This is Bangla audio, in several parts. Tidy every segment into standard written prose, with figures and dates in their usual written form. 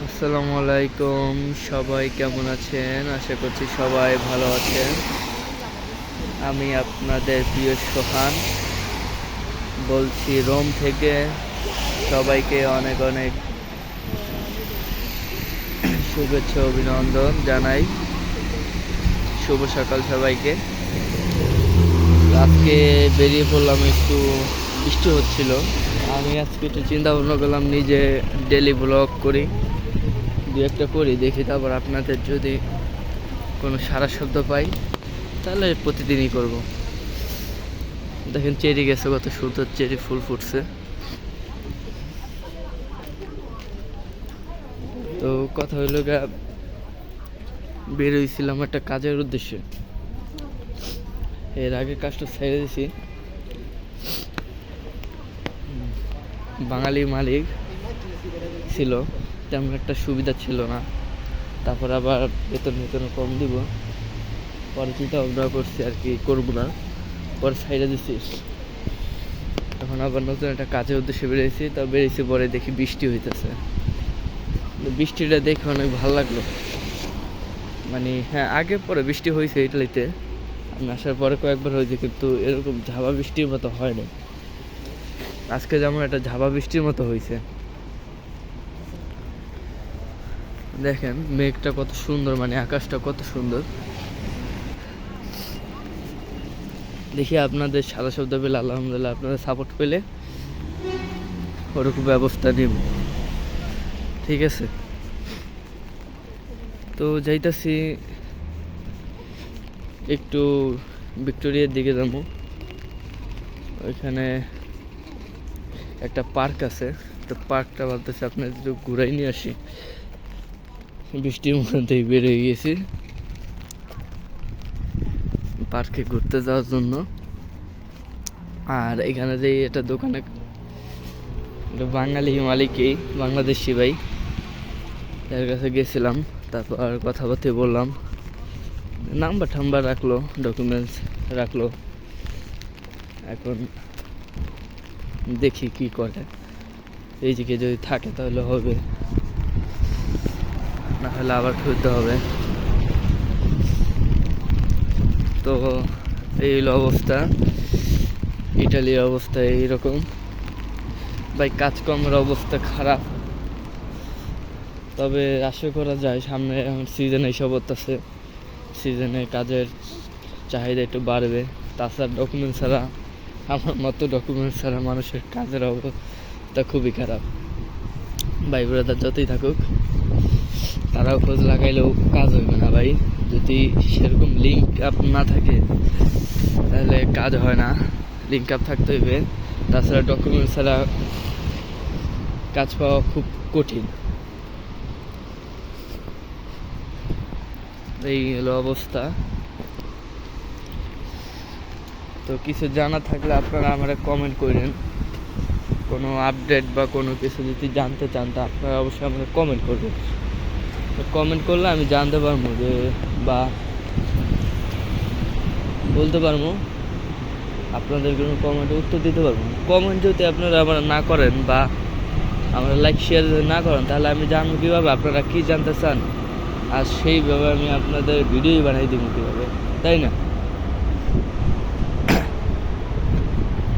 আসসালামু আলাইকুম, সবাই কেমন আছেন? আশা করছি সবাই ভালো আছেন। আমি আপনাদের প্রিয় সোহান বলছি রোম থেকে। সবাইকে অনেক অনেক শুভেচ্ছা অভিনন্দন জানাই। শুভ সকাল সবাইকে। আজকে বেরিয়ে পড়লাম, একটু বৃষ্টি হচ্ছিল। আমি আজকে একটু চিন্তা ভাবনা করলাম নিজে ডেলি ব্লগ করি, দু একটা করি, দেখি তারপর আপনাদের যদি কোনো সারা শব্দ পাই তাহলে প্রতিদিনই করব। দেখেন চেরি গেছে, কত সুন্দর চেরি ফুল ফুটছে। তো কথা হইল গা, বের হয়েছিলাম একটা কাজের উদ্দেশ্যে। এর আগে কাজটা ছেড়ে দিছি। বাঙালি মালিক ছিল, তেমন একটা সুবিধা ছিল না। তারপর আবার বেতন কম দিব, পরে চিন্তা ভাবনা করছি আর কি করবো না, পরে ছেড়ে দিছি। তখন আবার নতুন একটা কাজের উদ্দেশ্যে বেরিয়েছি। তা বেরিয়েছি, পরে দেখি বৃষ্টি হইতেছে। বৃষ্টিটা দেখে অনেক ভালো লাগলো। মানে হ্যাঁ, আগে পরে বৃষ্টি হয়েছে ইটালিতে, আমি আসার পরে কয়েকবার হয়েছে, কিন্তু এরকম ঝাপা বৃষ্টির মতো হয়নি। আজকে যেমন একটা ঝাপা বৃষ্টির মতো হয়েছে। দেখেন মেঘটা কত সুন্দর, মানে আকাশটা কত সুন্দর। দেখি আপনাদের সারা শব্দ পেলে আলহামদুলিল্লাহ, আপনাদের সাপোর্ট পেলে ওরকম ব্যবস্থা নিব, ঠিক আছে? তো যাইতাছি একটু ভিক্টোরিয়ার দিকে যাবো। ওইখানে একটা পার্ক আছে, তো পার্কটা ভাবতেছি আপনাদের একটু ঘুরাই নিয়ে আসি। বৃষ্টির মধ্যেই বের হয়ে গেছি পার্কে ঘুরতে যাওয়ার জন্য। আর এখানে যে একটা দোকানে বাঙালি মালিকই, বাংলাদেশি ভাই, তার কাছে গেছিলাম। তারপর কথাবার্তা বললাম, নাম্বার টাম্বার রাখলো, ডকুমেন্টস রাখলো। এখন দেখি কি করে, এই দিকে যদি থাকে তাহলে হবে, না হলে আবার খুঁজতে হবে। তো এই হলো অবস্থা, ইটালির অবস্থা এইরকম ভাই। কাজকর্মের অবস্থা খারাপ, তবে আশা করা যায় সামনে এখন সিজনে এইসব আছে, সিজনে কাজের চাহিদা একটু বাড়বে। তাছাড়া ডকুমেন্ট ছাড়া, আমার মতো ডকুমেন্ট ছাড়া মানুষের কাজের অবস্থা খুবই খারাপ। ভাই ব্রাদার যতই থাকুক, তারাও খোঁজ লাগাইলেও কাজ হইবে না ভাই। যদি সেরকম লিঙ্ক আপ না থাকে তাহলে কাজ হয় না, লিঙ্ক আপ থাকতে হইবে। তাছাড়া ডকুমেন্ট ছাড়া কাজ পাওয়া খুব কঠিন। এই হলো অবস্থা। তো কিছু জানা থাকলে আপনারা আমাকে কমেন্ট করেন, কোনো আপডেট বা কোনো কিছু যদি জানতে চান তা আপনারা অবশ্যই আমাকে কমেন্ট করবেন। কমেন্ট করলে আমি জানতে পারবো যে, বা বলতে পারবো, আপনাদের কোনো কমেন্টে উত্তর দিতে পারবো। কমেন্ট যদি আপনারা আমার না করেন বা আমরা লাইক শেয়ার যদি না করেন, তাহলে আমি জানবো কীভাবে আপনারা কী জানতে চান, আর সেইভাবে আমি আপনাদের ভিডিওই বানাই দেবো কীভাবে, তাই না?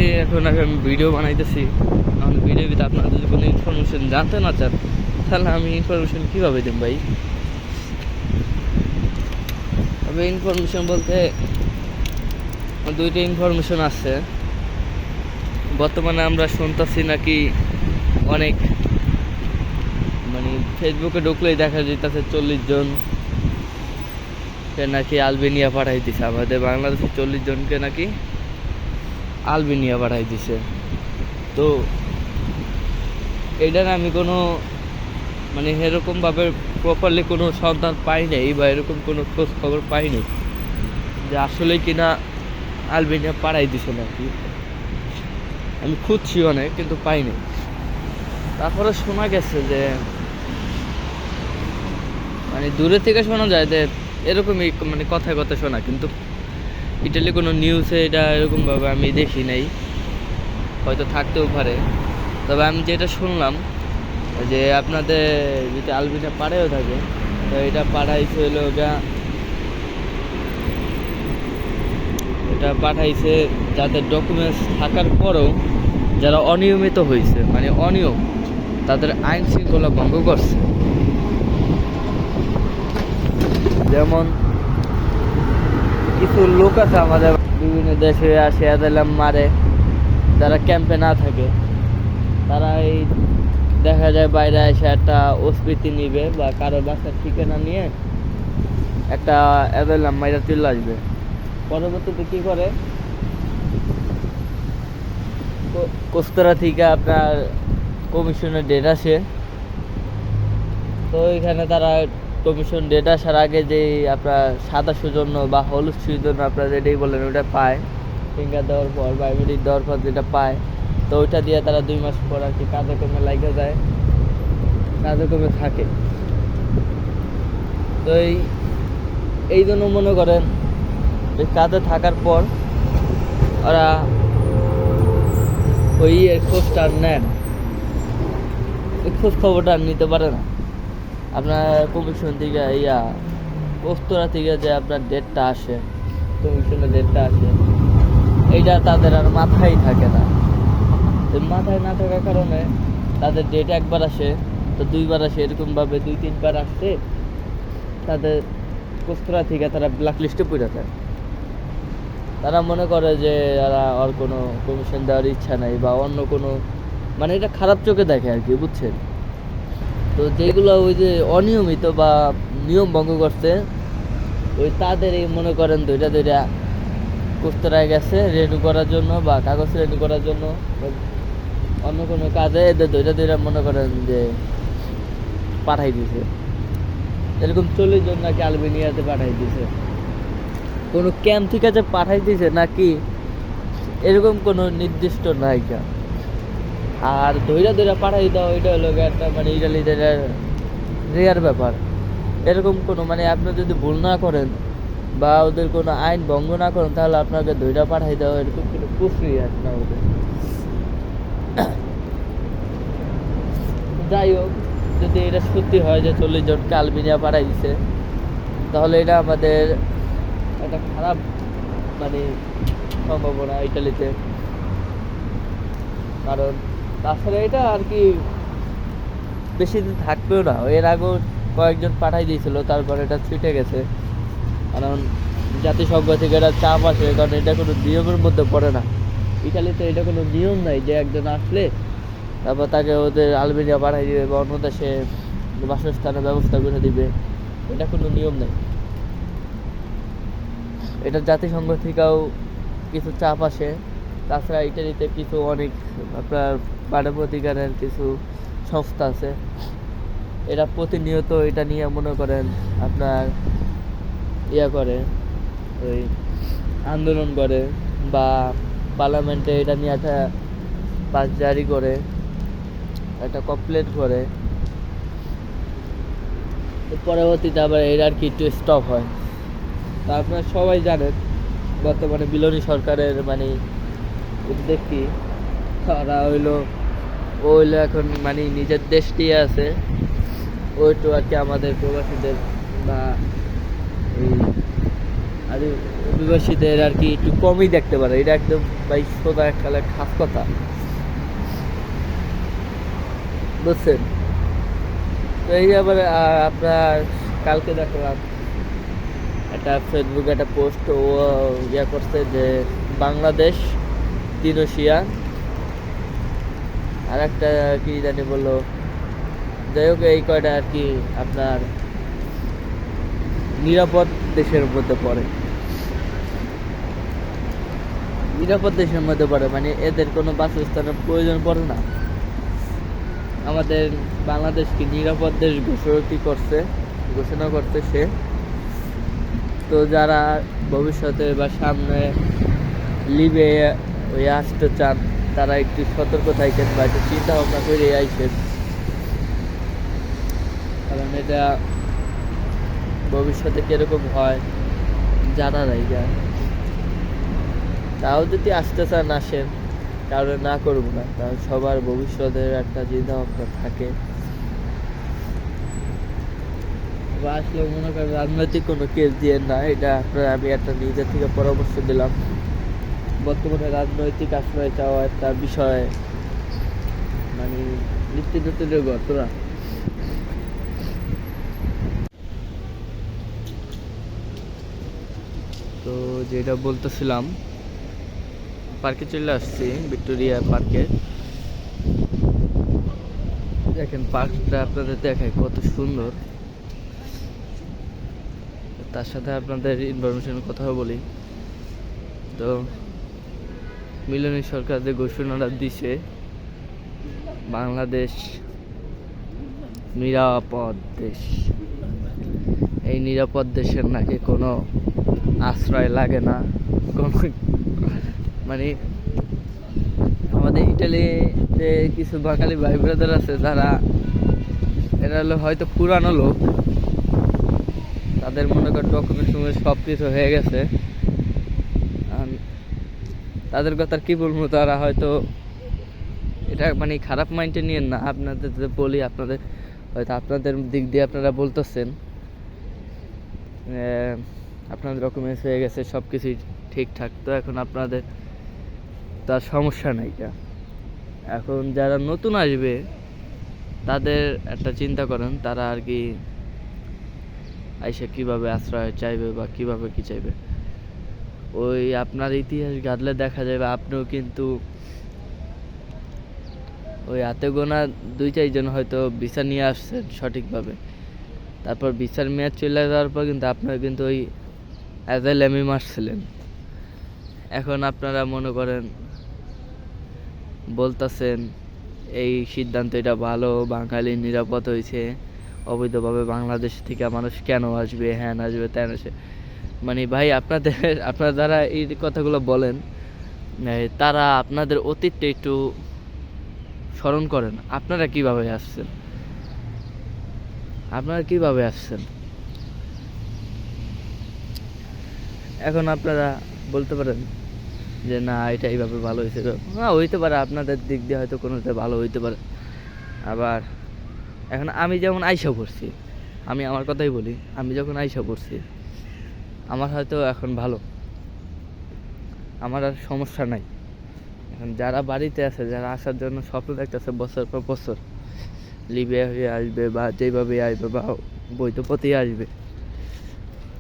এই এখন আমি ভিডিও বানাইতেছি, আমার ভিডিওর ভিতরে আপনারা যদি কোনো ইনফরমেশন জানতে না চান, তাহলে আমি ইনফরমেশন কীভাবে দেব ভাই? তবে ইনফরমেশন বলতে দুইটা ইনফরমেশন আছে। বর্তমানে আমরা শুনতেছি নাকি অনেক, মানে ফেসবুকে ঢুকলেই দেখা যেতেছে 40 জন নাকি আলবেনিয়া পাঠাই দিছে। আমাদের বাংলাদেশে 40 জনকে নাকি আলবেনিয়া পাঠাই দিছে। তো এটার আমি কোনো, মানে এরকমভাবে প্রপারলি কোনো সন্ধান পাই নাই, বা এরকম কোনো খোঁজ খবর পাইনি যে আসলে কিনা আলবেনিয়া পাঠাই দিছে নাকি। আমি খুঁজছি অনেক, কিন্তু পাইনি। তারপরে শোনা গেছে যে, মানে দূরে থেকে শোনা যায় যে এরকমই, মানে কথায় কথা শোনা, কিন্তু ইটালি কোনো নিউজে এটা এরকমভাবে আমি দেখি নাই, হয়তো থাকতেও পারে। তবে আমি যেটা শুনলাম যে আপনাদের যদি আলবিনা পাড়েও থাকে, তো এটা পাঠাইছে হলো গা, এটা পাঠাইছে যাদের ডকুমেন্টস থাকার পরেও যারা অনিয়মিত হয়েছে, মানে অনিয়ম, তাদের আইন শৃঙ্খলা ভঙ্গ করছে। যেমন কিছু লোক আছে আমাদের বিভিন্ন দেশে আসে এদেরলাম মারে, যারা ক্যাম্পে না থাকে, তারা এই দেখা যায় বাইরে এসে একটা অস্বীকৃতি নিবে বা কারো বাসার ঠিকানা নিয়ে একটা এদেরলাম মাইরা চলে আসবে। পরবর্তীতে কি করে, কোস্তরা থেকে আপনার কমিশনের ডেট আসে, তো এখানে তারা কমিশন ডেট আসার আগে যে আপনার সাদা সৌজন্য বা হলুদ সৌজন্য আপনার যেটাই বলেন ওটা পায়, ফিঙ্গার দেওয়ার পর বায়োমেট্রিক দেওয়ার পর যেটা পায়, তো ওইটা দিয়ে তারা 2 মাস পর আর কি কার্যক্রমে লাগে যায়, কার্যক্রমে থাকে। তো এই জন্য মনে করেন এই কাজে থাকার পর ওরা ওই খোঁজটা নেন, ওই খোঁজ খবরটা নিতে পারে না। আপনার কমিশন থেকে পোস্তরা থেকে যে আপনার ডেটটা আসে, কমিশনের ডেটটা আসে, এইটা তাদের আর মাথায় থাকে না। মাথায় না থাকার কারণে তাদের ডেট একবার আসে, তো 2 বার আসে, এরকমভাবে 2-3 বার আসছে, তাদের পোস্তরা থেকে তারা ব্ল্যাক লিস্টে পড়ে যায়। তারা মনে করে যে আর কোনো কমিশন দেওয়ার ইচ্ছা নাই বা অন্য কোনো, মানে এটা খারাপ চোখে দেখে আর কি, বুঝছেন। তো যেগুলো ওই যে অনিয়মিত বা নিয়ম ভঙ্গ করছে, ওই তাদের এই মনে করেন দুইটা পোস্তরায় গেছে রেনু করার জন্য বা কাগজ রেনু করার জন্য, অন্য কোনো কাজে এদের দুইটা মনে করেন যে পাঠাই দিছে। এরকম 40 জন নাকি আলবেনিয়াতে পাঠাই দিছে, কোনো ক্যাম্প থেকে যে পাঠাই দিছে নাকি এরকম কোনো নির্দিষ্ট নায়িকা। আর ধৈরা পাঠাই দাও, এটা হলো একটা মানে ইটালিদের রেয়ার ব্যাপার। এরকম কোনো মানে আপনি যদি ভুল না করেন বা ওদের কোনো আইন ভঙ্গ না করেন, তাহলে আপনাকে ধৈরা পাঠাই দেওয়া এরকম কোনো প্রক্রিয়া আছে না ওদের। যাই হোক, যদি এটা সত্যি হয় যে 40 জনকে আলবেনিয়া পাঠাই দিছে, তাহলে এটা আমাদের একটা খারাপ মানে সম্ভাবনা ইটালিতে। কারণ তাছাড়া এটা আর কি বেশি দিন থাকবেও না, এর আগেও কয়েকজন পাঠাই দিয়েছিল, তারপর এটা ছুটে গেছে। কারণ জাতিসংঘ থেকে এটা চাপ আসে, কারণ এটা কোনো নিয়মের মধ্যে পড়ে না। ইটালিতে এটা কোনো নিয়ম নাই যে একজন আসলে তারপর তাকে ওদের আলবেনিয়া পাঠাই দিবে বা অন্য দেশে বাসস্থানের ব্যবস্থা করে দিবে, এটা কোনো নিয়ম নেই। এটা জাতিসংঘ থেকেও কিছু চাপ আসে। তাছাড়া ইটালিতে কিছু অনেক আপনার মানবাধিকারের কিছু সংস্থা আছে, এরা প্রতিনিয়ত এটা নিয়ে মনে করেন আপনার করে, ওই আন্দোলন করে বা পার্লামেন্টে এটা নিয়ে একটা পাস জারি করে, একটা কমপ্লেন করে, পরবর্তীতে আবার এর আর কি একটু স্টপ হয়। তা আপনারা সবাই জানেন বর্তমানে বিলনি সরকারের মানে উদ্যোগ কি, তারা হইলো এখন মানে নিজের দেশ দিয়ে আছে, ওইটু আর কি আমাদের প্রবাসীদের বা এই অভিবাসীদের আর কি একটু কমই দেখতে পারে। এটা একদম ভাই সোজা এককালে খাস কথা, বুঝছেন। তো এই ব্যাপারে আপনার কালকে দেখলাম একটা ফেসবুকে একটা পোস্ট ও করছে যে বাংলাদেশ, তিউনিসিয়া আর একটা কি জানি বললো, যাই হোক এই কয়টা আর কি আপনার নিরাপদ দেশের মধ্যে পড়ে, নিরাপদ দেশের মধ্যে পড়ে, মানে এদের কোনো বাসস্থানের প্রয়োজন পড়ে না। আমাদের বাংলাদেশ কি নিরাপদ দেশ ঘোষণা করছে সে। তো যারা ভবিষ্যতে বা সামনে লিবে ওই আসতে চান, তারা একটু সতর্ক থাকেন বা একটু চিন্তা ভাবনা করে আইসেন, কারণ এটা ভবিষ্যতে কিরকম হয় জানা নাই। তাও যদি আসতে চান আসেন, কারণ না করবো না, কারণ সবার ভবিষ্যতের একটা চিন্তা ভাবনা থাকে। বা আসলে মনে করেন রাজনৈতিক কোনো কেস দিয়ে না, এটা আপনার আমি একটা নিজের থেকে পরামর্শ দিলাম। বর্তমানে রাজনৈতিক আশ্রয় চাওয়া একটা বিষয়, মানে নিত্যদিনের ঘটনা। তো যেটা বলতেছিলাম, পার্কে চলে আসছি, ভিক্টোরিয়া পার্কে। দেখেন পার্কটা আপনাদের দেখায় কত সুন্দর। তার সাথে আপনাদের ইনফরমেশনের কথা বলি। তো মিলনী সরকার যে ঘোষণাটা দিছে, বাংলাদেশ নিরাপদ দেশ, এই নিরাপদ দেশের নাকি কোনো আশ্রয় লাগে না, কোনো মানে আমাদের ইটালিতে কিছু বাঙালি ভাই ব্রাদার আছে, যারা এরা হলো হয়তো পুরানো লোক, তাদের মনে কর ডকুমেন্ট সব কিছু হয়ে গেছে। তাদের কথা কি বলবো, তারা হয়তো এটা মানে খারাপ মাইন্ডে নিয়েন না। আপনাদের যে বলি, আপনাদের হয়তো আপনাদের দিক দিয়ে আপনারা বলতেছেন আপনাদের ডকুমেন্টস হয়ে গেছে, সব কিছুই ঠিকঠাক, তো এখন আপনাদের তার সমস্যা নাই। এখন যারা নতুন আসবে তাদের একটা চিন্তা করেন, তারা আর কি আইসা কিভাবে আশ্রয় চাইবে বা কিভাবে কি চাইবে। ওই আপনার ইতিহাস ঘাটলে দেখা যাবে আপনিও কিন্তু ওই হাতে গোনা 2-4 জন হয়তো ভিসা নিয়ে আসছেন সঠিকভাবে, তারপর ভিসার মেয়াদ চলে যাওয়ার পর কিন্তু আপনারা কিন্তু ওই অ্যাজাইলামে মারছিলেন। এখন আপনারা মনে করেন বলতেছেন এই সিদ্ধান্ত এটা ভালো, বাঙালি নিরাপদ হয়েছে, অবৈধভাবে বাংলাদেশ থেকে মানুষ কেন আসবে, হ্যাঁ আসবে তেন আসে। মানে ভাই আপনারা যারা এই কথাগুলো বলেন, তারা আপনাদের অতীতটা একটু স্মরণ করেন। আপনারা কিভাবে আসছেন, এখন আপনারা বলতে পারেন যে না এটা এইভাবে ভালো হয়েছে, হ্যাঁ হইতে পারে, আপনাদের দিক দিয়ে হয়তো কোনোটা ভালো হইতে পারে। আবার এখন আমি যেমন আইসা পড়ছি, আমি আমার কথাই বলি, আমি যখন আইসা পড়ছি আমার হয়তো এখন ভালো, আমার আর সমস্যা নাই। এখন যারা বাড়িতে আছে, যারা আসার জন্য স্বপ্ন দেখতেছে বছর পর বছর, লিবিয়া হয়ে আসবে বা যেভাবে আসবে বা বৈধ পথেই আসবে,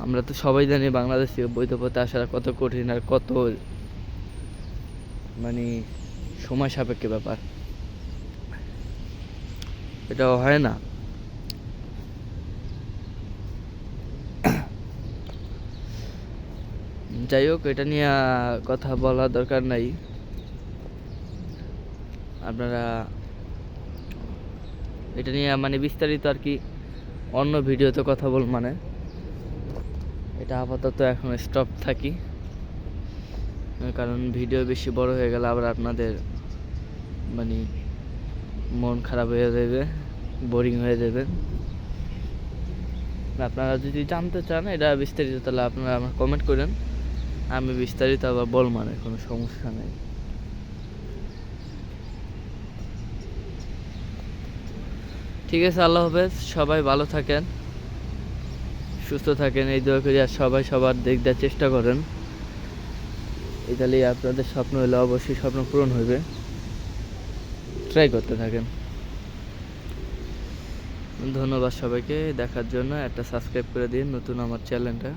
আমরা তো সবাই জানি বাংলাদেশ থেকে বৈধ পথে আসার কত কঠিন আর কত মানে সময় সাপেক্ষ ব্যাপার, এটাও হয় না। যাই হোক, এটা নিয়ে কথা বলা দরকার নাই। আপনারা এটা নিয়ে মানে বিস্তারিত আর কি অন্য ভিডিওতে কথা বল, মানে এটা আপাতত এখন স্টপ থাকি, কারণ ভিডিও বেশি বড় হয়ে গেলে আবার আপনাদের মানে মন খারাপ হয়ে যাবে, বোরিং হয়ে যাবে। আপনারা যদি জানতে চান এটা বিস্তারিত, তাহলে আপনারা আমার কমেন্ট করেন, আমি বিস্তারিত আবার বল, মানে কোনো সমস্যা নেই। ঠিক আছে, আল্লাহ হাফেজ, সবাই ভালো থাকেন, সুস্থ থাকেন, এই দোয়া করি। আর সবাই সবার দিক দেওয়ার চেষ্টা করেন, তাহলে আপনাদের স্বপ্ন হলে অবশ্যই স্বপ্ন পূরণ হইবে, ট্রাই করতে থাকেন। ধন্যবাদ সবাইকে দেখার জন্য, একটা সাবস্ক্রাইব করে দিন নতুন আমার চ্যানেলটা।